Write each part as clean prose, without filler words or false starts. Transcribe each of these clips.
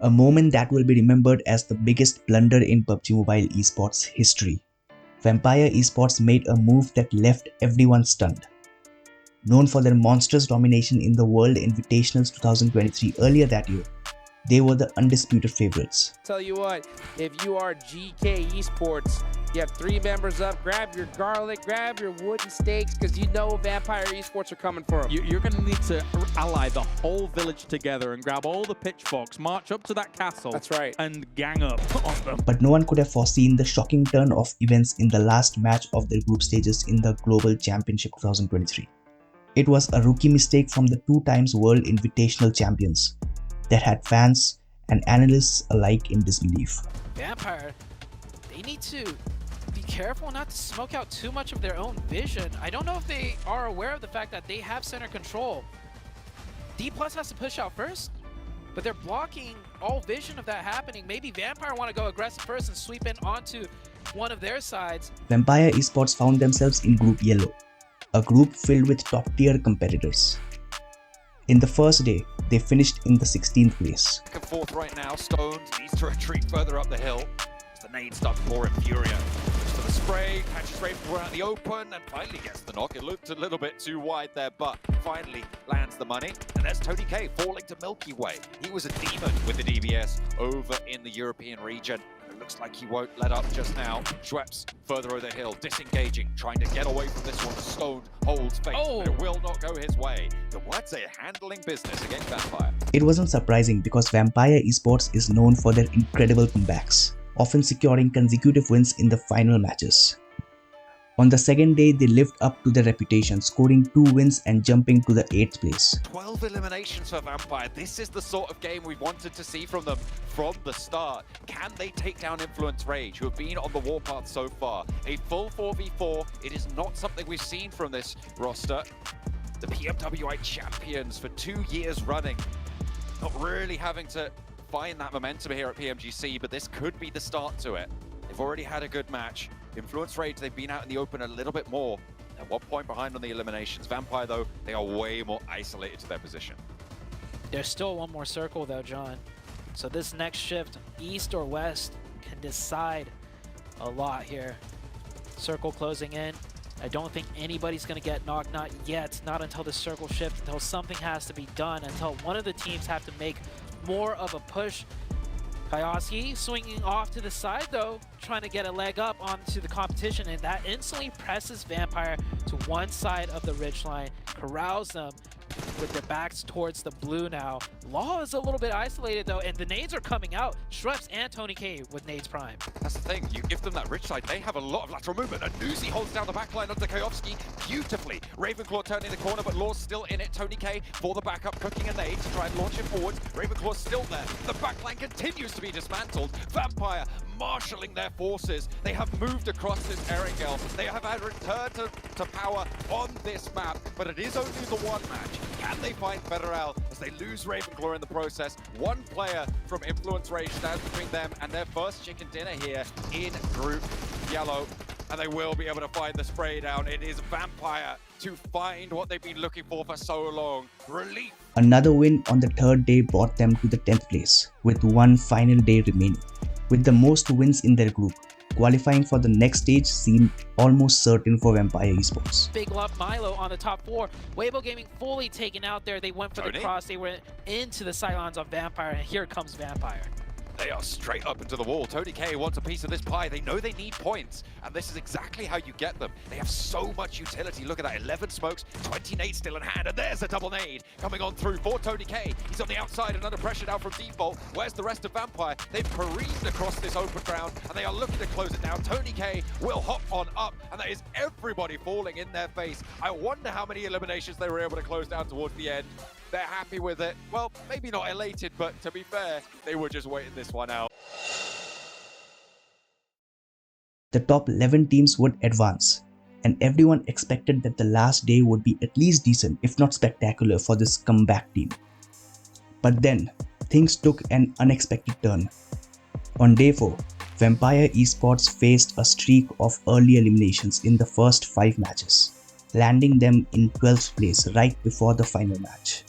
A moment that will be remembered as the biggest blunder in PUBG Mobile esports history. Vampire Esports made a move that left everyone stunned. Known for their monstrous domination in the World Invitationals 2023 earlier that year, they were the undisputed favorites. Tell you what, if you are GK Esports, you have 3 members up, grab your garlic, grab your wooden stakes, because you know Vampire Esports are coming for them. You're going to need to ally the whole village together and grab all the pitchforks, march up to that castle. That's right. And gang up on them. But no one could have foreseen the shocking turn of events in the last match of their group stages in the Global Championship 2023. It was a rookie mistake from the 2 times World Invitational champions that had fans and analysts alike in disbelief. Vampire, they need to be careful not to smoke out too much of their own vision. I don't know if they are aware of the fact that they have center control. D+ has to push out first, but they're blocking all vision of that happening. Maybe Vampire want to go aggressive first and sweep in onto one of their sides. Vampire Esports found themselves in Group Yellow, a group filled with top-tier competitors. In the first day, they finished in the 16th place. Back and forth right now. Stones needs to retreat further up the hill as the nades start to pour in Furia. Goes for the spray, catches Raven out in the open, and finally gets the knock. It looked a little bit too wide there, but finally lands the money. And there's Tony K falling to Milky Way. He was a demon with the DBS over in the European region. Looks like he won't let up just now. Schweppes further over the hill, disengaging, trying to get away from this one. Stone holds face, but it will not go his way. The Whites are handling business against Vampire. It wasn't surprising because Vampire Esports is known for their incredible comebacks, often securing consecutive wins in the final matches. On the second day, they lived up to their reputation, scoring 2 wins and jumping to the 8th place. 12 eliminations for Vampire. This is the sort of game we wanted to see from them from the start. Can they take down Influence Rage, who have been on the warpath so far? A full 4v4, it is not something we've seen from this roster. The PMWI champions for 2 years running. Not really having to find that momentum here at PMGC, but this could be the start to it. They've already had a good match. Influence Rage, they've been out in the open a little bit more. At 1 point behind on the eliminations. Vampire, though, they are way more isolated to their position. There's still one more circle though, John. So this next shift, east or west, can decide a lot here. Circle closing in. I don't think anybody's going to get knocked, not yet. Not until the circle shift, until something has to be done, until one of the teams have to make more of a push. Kayosky swinging off to the side though, trying to get a leg up onto the competition, and that instantly presses Vampire to one side of the ridgeline, corrals them with their backs towards the blue now. Law is a little bit isolated though, and the nades are coming out. Schweppes and Tony K with nades prime. That's the thing, you give them that ridge side, they have a lot of lateral movement, and Nuzi holds down the backline onto Kayovsky beautifully. Ravenclaw turning the corner, but Law's still in it. Tony K for the backup, cooking a nade to try and launch it forwards. Ravenclaw's still there. The backline continues to be dismantled. Vampire marshalling their forces. They have moved across this Erangel. They have had return to power on this map, but it is only the one match. Can they find Federal as they lose Ravenclaw in the process? One player from Influence Rage stands between them and their first chicken dinner here in Group Yellow. And they will be able to find the spray down. It is Vampire to find what they've been looking for so long. Relief. Another win on the 3rd day brought them to the 10th place, with one final day remaining. With the most wins in their group, qualifying for the next stage seemed almost certain for Vampire Esports. Big Love Milo on the top 4. Weibo Gaming fully taken out there. They went for the cross. They went into the sidelines on Vampire, and here comes Vampire. They are straight up into the wall. Tony K wants a piece of this pie. They know they need points, and this is exactly how you get them. They have so much utility. Look at that, 11 smokes, 20 nades still in hand, and there's a double nade coming on through for Tony K. He's on the outside and under pressure now from default. Where's the rest of Vampire? They've careened across this open ground, and they are looking to close it down. Tony K will hop on up, and that is everybody falling in their face. I wonder how many eliminations they were able to close down towards the end. They're happy with it. Well, maybe not elated, but to be fair, they were just waiting this one out. The top 11 teams would advance, and everyone expected that the last day would be at least decent, if not spectacular, for this comeback team. But then, things took an unexpected turn. On day 4, Vampire Esports faced a streak of early eliminations in the first 5 matches, landing them in 12th place right before the final match.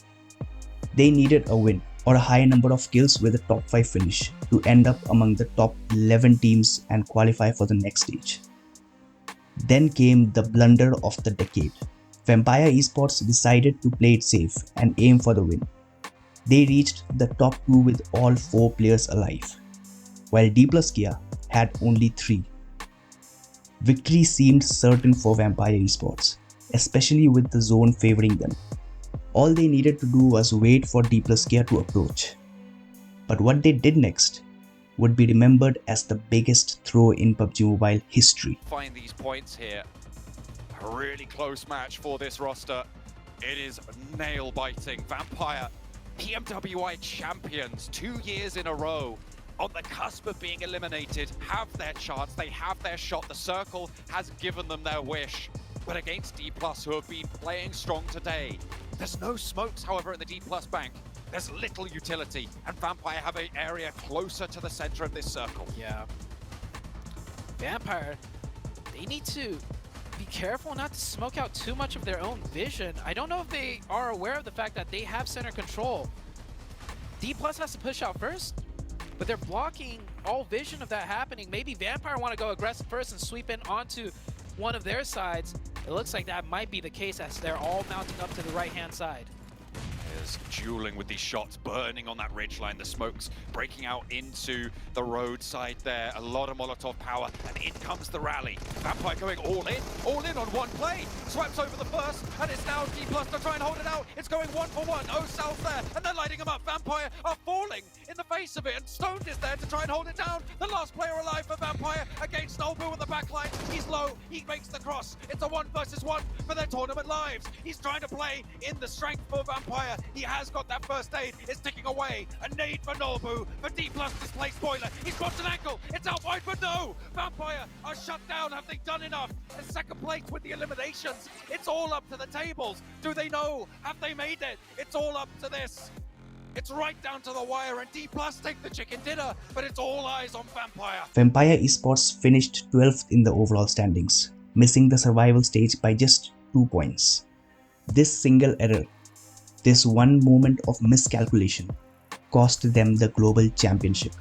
They needed a win, or a high number of kills with a top 5 finish to end up among the top 11 teams and qualify for the next stage. Then came the blunder of the decade. Vampire Esports decided to play it safe and aim for the win. They reached the top 2 with all 4 players alive, while D plus Kia had only 3. Victory seemed certain for Vampire Esports, especially with the zone favoring them. All they needed to do was wait for D plus Kia to approach. But what they did next would be remembered as the biggest throw in PUBG Mobile history. Find these points here. A really close match for this roster. It is nail-biting. Vampire, PMWI champions 2 years in a row. On the cusp of being eliminated, have their chance, they have their shot. The circle has given them their wish. But against D+, who have been playing strong today, there's no smokes, however, in the D+ bank. There's little utility, and Vampire have an area closer to the center of this circle. Yeah. Vampire, they need to be careful not to smoke out too much of their own vision. I don't know if they are aware of the fact that they have center control. D+ has to push out first, but they're blocking all vision of that happening. Maybe Vampire want to go aggressive first and sweep in onto one of their sides. It looks like that might be the case as they're all mounting up to the right-hand side. Is dueling with these shots, burning on that ridgeline, the smokes breaking out into the roadside there. A lot of Molotov power, and in comes the rally. Vampire going all in on one play. Swipes over the first, and it's now D+ to try and hold it out. It's going 1-for-1. Oh, South there, and they're lighting him up. Vampire are falling in the face of it, and Stoned is there to try and hold it down. The last player alive for Vampire against Nobu in the backline. He's low, he makes the cross. It's a 1 versus 1 for their tournament lives. He's trying to play in the strength for Vampire. He has got that first aid. It's ticking away. A nade for Nobu. For D+ display spoiler. He's got an ankle. It's out wide, but no! Vampire are shut down. Have they done enough? And second place with the eliminations. It's all up to the tables. Do they know? Have they made it? It's all up to this. It's right down to the wire, and D+ take the chicken dinner, but it's all eyes on Vampire. Vampire Esports finished 12th in the overall standings, missing the survival stage by just 2 points. This single error, this one moment of miscalculation, cost them the global championship.